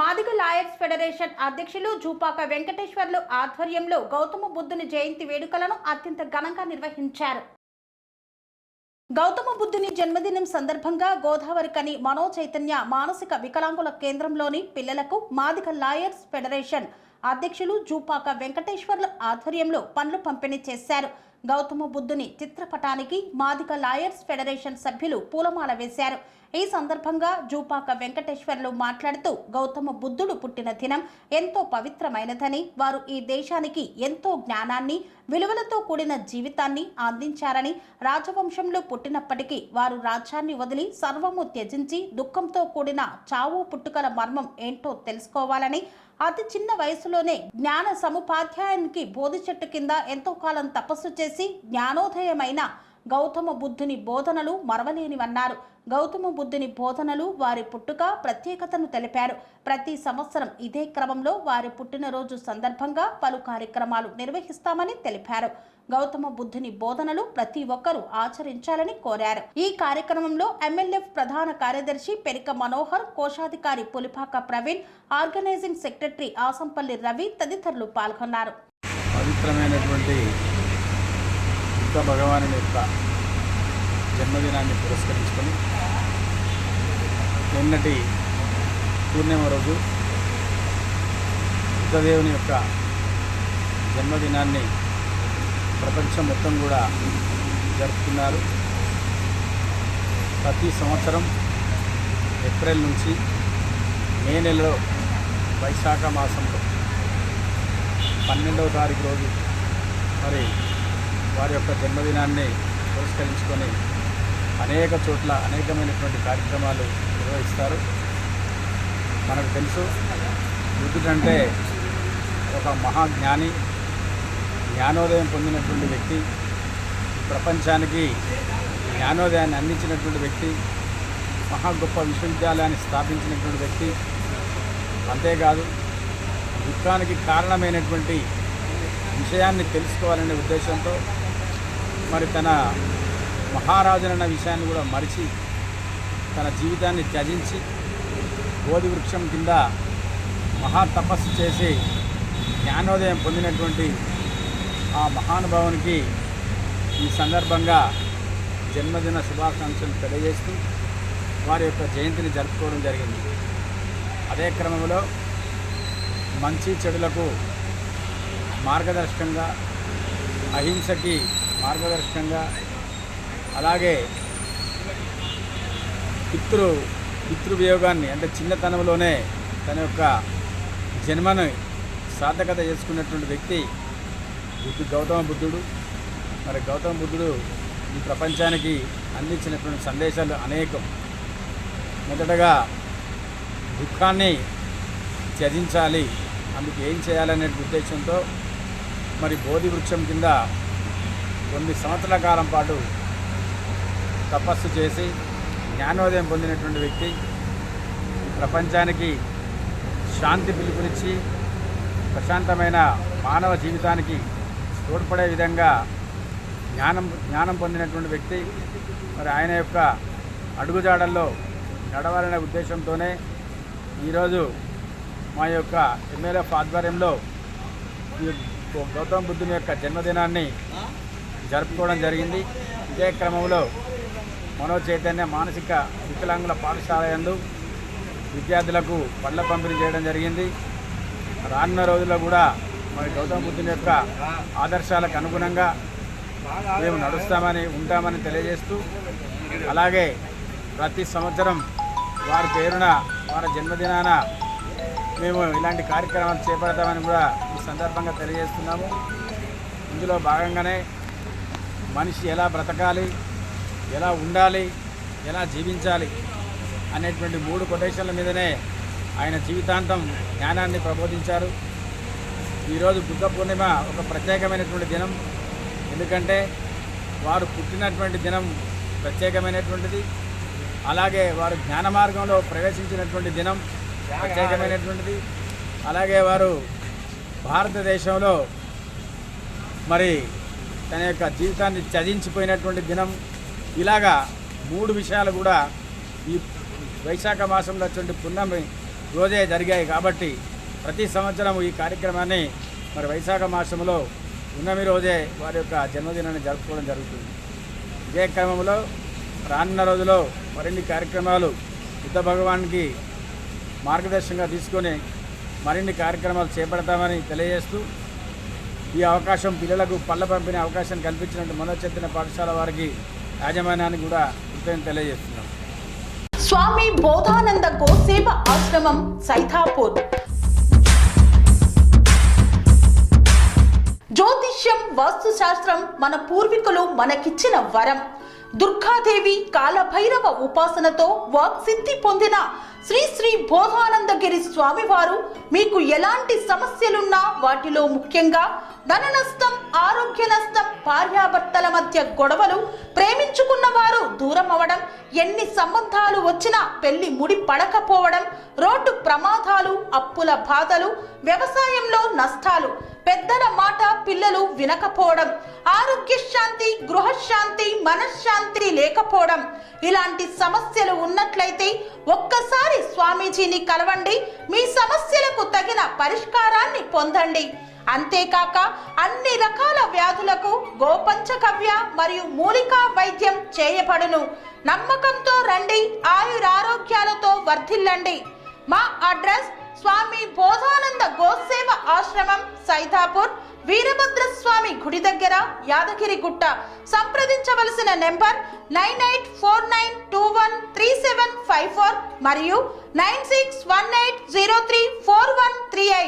Madiga lawyers federation అధ్యక్షులు జూపాక వెంకటేశ్వర్లు ఆధ్వర్యంలో గౌతమ బుద్ధుని జయంతి వేడుకలను అత్యంత ఘనంగా నిర్వహించారు. గౌతమ బుద్ధుని జన్మదినం సందర్భంగా గోదావరికని మనో చైతన్య మానసిక వికలాంగుల కేంద్రంలోని పిల్లలకు మాదిగ లాయర్స్ ఫెడరేషన్ అధ్యక్షులు జూపాక వెంకటేశ్వర్ల ఆధ్వర్యంలో పండ్లు పంపిణీ చేశారు. గౌతమ బుద్ధుని చిత్రపటానికి మాదిగ లాయర్స్ ఫెడరేషన్ సభ్యులు పూలమాల వేశారు. ఈ సందర్భంగా జూపాక వెంకటేశ్వర్లు మాట్లాడుతూ గౌతమ బుద్ధుడు పుట్టిన దినం ఎంతో పవిత్రమైనదని, వారు ఈ దేశానికి ఎంతో జ్ఞానాన్ని, విలువలతో కూడిన జీవితాన్ని అందించారని, రాజవంశంలో పుట్టినప్పటికీ వారు రాజ్యాన్ని వదిలి సర్వము త్యజించి దుఃఖంతో కూడిన చావు పుట్టుకల మర్మం ఏంటో తెలుసుకోవాలని, అతి చిన్న వయసులోనే జ్ఞాన సముపాధ్యాయానికి బోధి చెట్టు కింద ఎంతో కాలం తపస్సు చేసి జ్ఞానోదయమైన గౌతమ బుద్ధుని బోధనలు మరవలేనివన్నారు. గౌతమ బుద్ధుని బోధనలు, వారి పుట్టుక ప్రత్యేకతను తెలిపారు. ప్రతి సంవత్సరం ఇదే క్రమంలో వారి పుట్టినరోజు సందర్భంగా పలు కార్యక్రమాలు నిర్వహిస్తామని తెలిపారు. గౌతమ బుద్ధుని బోధనలు ప్రతి ఒక్కరూ ఆచరించాలని కోరారు. ఈ కార్యక్రమంలో ఎంఎల్ఎఫ్ ప్రధాన కార్యదర్శి పెరిక మనోహర్, కోశాధికారి పులిపాక ప్రవీణ్, ఆర్గనైజింగ్ సెక్రటరీ ఆసంపల్లి రవి తదితరులు పాల్గొన్నారు. పవిత్రమైనటువంటి బుద్ధ భగవానుని యొక్క జన్మదినాన్ని పురస్కరించుకొని నిన్నటి పూర్ణిమ రోజు బుద్ధదేవుని యొక్క జన్మదినాన్ని ప్రపంచం మొత్తం కూడా జరుపుతున్నారు. ప్రతి సంవత్సరం ఏప్రిల్ నుంచి మే నెలలో వైశాఖ మాసంలో 12వ తారీఖు రోజు మరి వారి యొక్క జన్మదినాన్ని పురస్కరించుకొని అనేక చోట్ల అనేకమైనటువంటి కార్యక్రమాలు నిర్వహిస్తారు. మనకు తెలుసు, బుద్ధుడంటే ఒక మహాజ్ఞాని, జ్ఞానోదయం పొందినటువంటి వ్యక్తి, ప్రపంచానికి జ్ఞానోదయాన్ని అందించినటువంటి వ్యక్తి, మహా గొప్ప విశ్వవిద్యాలయాన్ని స్థాపించినటువంటి వ్యక్తి. అంతేకాదు, దుఃఖానికి కారణమైనటువంటి విషయాన్ని తెలుసుకోవాలనే ఉద్దేశంతో మరి తన మహారాజునన్న విషయాన్ని కూడా మరిచి తన జీవితాన్ని త్యజించి బోధి వృక్షం కింద మహా తపస్సు చేసి జ్ఞానోదయం పొందినటువంటి ఆ మహానుభావునికి ఈ సందర్భంగా జన్మదిన శుభాకాంక్షలు తెలియజేస్తూ వారి యొక్క జయంతిని జరుపుకోవడం జరిగింది. అదే క్రమంలో మంచి చెడులకు మార్గదర్శకంగా, అహింసకి మార్గదర్శకంగా, అలాగే పితృవియోగాన్ని అంటే చిన్నతనంలోనే తన యొక్క జన్మను సార్థకత చేసుకున్నటువంటి వ్యక్తి గౌతమ బుద్ధుడు. మరి గౌతమ బుద్ధుడు ఈ ప్రపంచానికి అందించినటువంటి సందేశాలు అనేకం. మొదటగా దుఃఖాన్ని త్యజించాలి, అందుకు ఏం చేయాలనే ఉద్దేశంతో మరి బోధి వృక్షం కింద కొన్ని సంవత్సరాల కాలం పాటు తపస్సు చేసి జ్ఞానోదయం పొందినటువంటి వ్యక్తి. ఈ ప్రపంచానికి శాంతి పిలుపునిచ్చి ప్రశాంతమైన మానవ జీవితానికి తోడ్పడే విధంగా జ్ఞానం పొందినటువంటి వ్యక్తి. మరి ఆయన యొక్క అడుగుజాడల్లో నడవాలనే ఉద్దేశంతోనే ఈరోజు మా యొక్క ఎంఎల్ఎఫ్ ఆధ్వర్యంలో ఈ గౌతమ బుద్ధుని యొక్క జన్మదినాన్ని జరుపుకోవడం జరిగింది. ఇదే క్రమంలో మనో చైతన్య మానసిక వికలాంగుల పాఠశాల యందు విద్యార్థులకు పండ్ల పంపిణీ చేయడం జరిగింది. రానున్న రోజుల్లో కూడా మరి గౌతమ బుద్ధుని యొక్క ఆదర్శాలకు అనుగుణంగా మేము నడుస్తామని ఉంటామని తెలియజేస్తూ, అలాగే ప్రతి సంవత్సరం వారి పేరున వారి జన్మదినాన మేము ఇలాంటి కార్యక్రమాలు చేపడతామని కూడా ఈ సందర్భంగా తెలియజేస్తున్నాము. ఇందులో భాగంగానే మనిషి ఎలా బ్రతకాలి, ఎలా ఉండాలి, ఎలా జీవించాలి అనేటువంటి 3 కొటేషన్ల మీదనే ఆయన జీవితాంతం జ్ఞానాన్ని ప్రబోధించారు. ఈరోజు బుద్ధ పూర్ణిమ ఒక ప్రత్యేకమైనటువంటి దినం. ఎందుకంటే వారు పుట్టినటువంటి దినం ప్రత్యేకమైనటువంటిది. అలాగే వారు జ్ఞాన మార్గంలో ప్రవేశించినటువంటి దినం ప్రత్యేకమైనటువంటిది. అలాగే వారు భారతదేశంలో మరి తన యొక్క జీవితాన్ని త్యజించిపోయినటువంటి దినం. ఇలాగా 3 విషయాలు కూడా ఈ వైశాఖ మాసంలో వచ్చే పున్నమి రోజే జరిగాయి కాబట్టి ప్రతి సంవత్సరం ఈ కార్యక్రమాన్ని మరి వైశాఖ మాసంలో ఉన్నమి రోజే వారి యొక్క జన్మదినాన్ని జరుపుకోవడం జరుగుతుంది. ఇదే క్రమంలో రానున్న రోజులో మరిన్ని కార్యక్రమాలు బుద్ధ భగవానికి మార్గదర్శకంగా తీసుకొని మరిన్ని కార్యక్రమాలు చేపడతామని తెలియజేస్తూ ఈ అవకాశం పిల్లలకు పళ్ళ పంపిణీ అవకాశం కల్పించినట్టు మనోజ్ చైతన్య పాఠశాల వారికి యాజమాన్యానికి కూడా కృతజ్ఞతలు తెలియజేస్తున్నాం. స్వామి బోధానంద గోసేవ ఆశ్రమం సైథాపూర్. జ్యోతిష్యం వాస్తుశాస్త్రం మన పూర్వీకులు మనకిచ్చిన వరం. దుర్గాదేవి కాలభైరవ ఉపాసనతో వాక్సిద్ధి పొందిన శ్రీ శ్రీ బోధానందగిరి స్వామివారు మీకు ఎలాంటి సమస్యలున్నా, వాటిలో ముఖ్యంగా ధన నష్టం, ఆరోగ్య నష్టం, భార్యాభర్తల మధ్య గొడవలు, ప్రేమించుకున్న వారు దూరం అవడం, ఎన్ని సంబంధాలు వచ్చినా పెళ్లి ముడి పడకపోవడం, రోడ్డు ప్రమాదాలు, అప్పుల బాధలు, వ్యవసాయంలో నష్టాలు, పెద్దల మాట పిల్లలు వినకపోవడం, ఆరోగ్య శాంతి, గృహశాంతి, మనశ్శాంతి లేకపోవడం, ఇలాంటి సమస్యలు ఉన్నట్లయితే ఒక్కసారి స్వామీజీని కలవండి. మీ సమస్యలకు తగిన పరిష్కారాన్ని పొందండి. అంతేకాక అన్ని రకాల వ్యాధులకు గోపంచగవ్య మరియు మూలికా వైద్యం చేయబడును. నమ్మకంతో రండి, ఆయురారోగ్యాలతో వర్ధిల్లండి. మా అడ్రస్ స్వామి బోధానంద గోసేవ ఆశ్రమం సైథాపూర్, వీరభద్రస్వామి గుడి దగ్గర, యాదగిరిగుట్ట. సంప్రదించవలసిన నెంబర్ 9849213754 మరియు 9618034138.